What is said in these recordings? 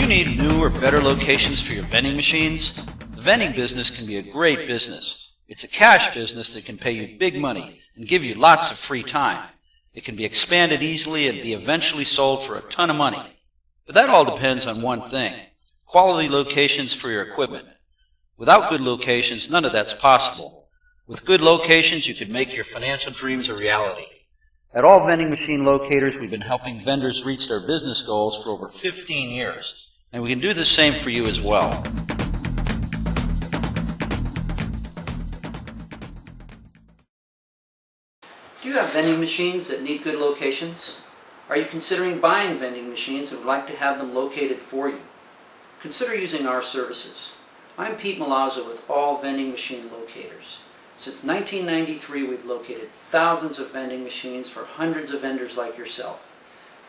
you need new or better locations for your vending machines? The vending business can be a great business. It's a cash business that can pay you big money and give you lots of free time. It can be expanded easily and be eventually sold for a ton of money. But that all depends on one thing: quality locations for your equipment. Without good locations, none of that's possible. With good locations, you can make your financial dreams a reality. At all vending machine locators, we've been helping vendors reach their business goals for over 15 years, and we can do the same for you as well. Do you have vending machines that need good locations? Are you considering buying vending machines and would like to have them located for you? Consider using our services. I'm Pete Malazzo with All Vending Machine Locators. Since 1993, we've located thousands of vending machines for hundreds of vendors like yourself.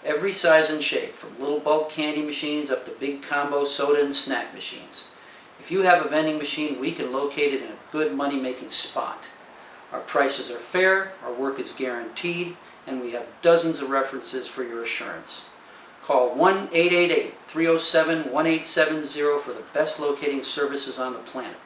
Every size and shape, from little bulk candy machines up to big combo soda and snack machines. If you have a vending machine, we can locate it in a good money-making spot. Our prices are fair, our work is guaranteed, and we have dozens of references for your assurance. Call 1-888-307-1870 for the best locating services on the planet.